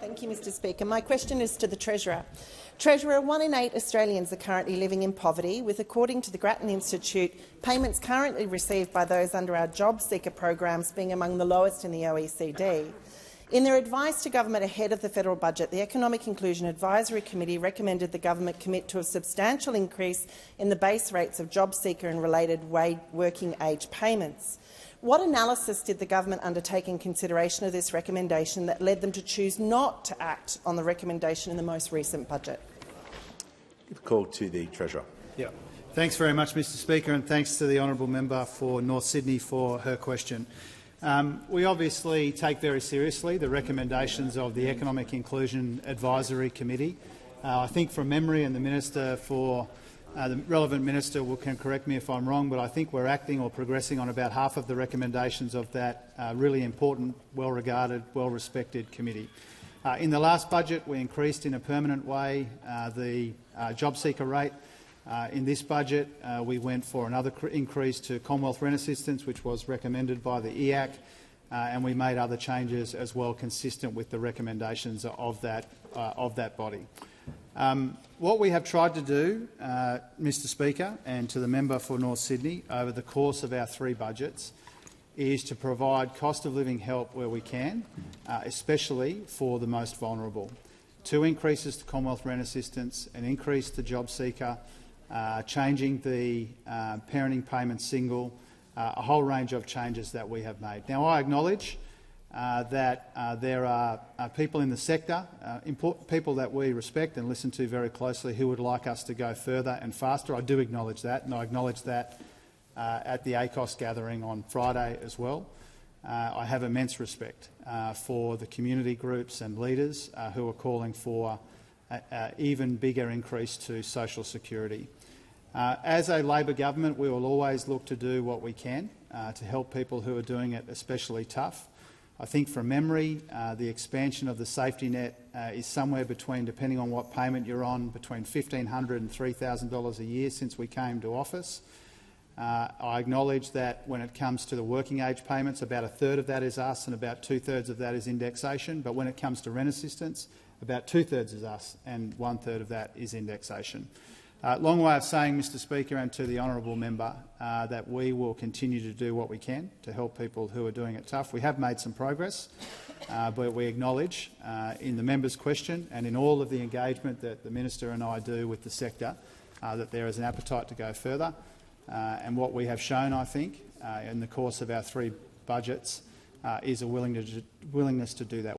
Thank you, Mr Speaker. My question is to the Treasurer. Treasurer, 1 in 8 Australians are currently living in poverty, with, according to the Grattan Institute, payments currently received by those under our Jobseeker programs being among the lowest in the OECD. In their advice to government ahead of the federal budget, the Economic Inclusion Advisory Committee recommended the government commit to a substantial increase in the base rates of Jobseeker and related working age payments. What analysis did the government undertake in consideration of this recommendation that led them to choose not to act on the recommendation in the most recent budget? Give a call to the Treasurer. Thanks very much, Mr Speaker, and thanks to the honourable member for North Sydney for her question. We obviously take very seriously the recommendations of the Economic Inclusion Advisory Committee. I think from memory, and the relevant minister can correct me if I'm wrong, but I think we're acting or progressing on about half of the recommendations of that really important, well-regarded, well-respected committee. In the last budget, we increased in a permanent way the Jobseeker rate. In this budget, we went for another increase to Commonwealth rent assistance, which was recommended by the EAC, and we made other changes as well consistent with the recommendations of that body. What we have tried to do, Mr Speaker, and to the member for North Sydney over the course of our 3 budgets, is to provide cost of living help where we can, especially for the most vulnerable. 2 increases to Commonwealth rent assistance, an increase to Jobseeker, changing the parenting payment single, a whole range of changes that we have made. Now, I acknowledge that there are people in the sector, people that we respect and listen to very closely, who would like us to go further and faster. I do acknowledge that, and I acknowledge that at the ACOS gathering on Friday as well. I have immense respect for the community groups and leaders who are calling for an even bigger increase to social security. As a Labor government, we will always look to do what we can to help people who are doing it especially tough. I think from memory, the expansion of the safety net is somewhere between, depending on what payment you're on, between $1,500 and $3,000 a year since we came to office. I acknowledge that when it comes to the working age payments, about 1/3 of that is us and about 2/3 of that is indexation. But when it comes to rent assistance, about 2/3 is us and 1/3 of that is indexation. Long way of saying, Mr Speaker, and to the honourable member, that we will continue to do what we can to help people who are doing it tough. We have made some progress, but we acknowledge in the member's question and in all of the engagement that the minister and I do with the sector that there is an appetite to go further. And what we have shown, I think, in the course of our 3 budgets is a willingness to do that.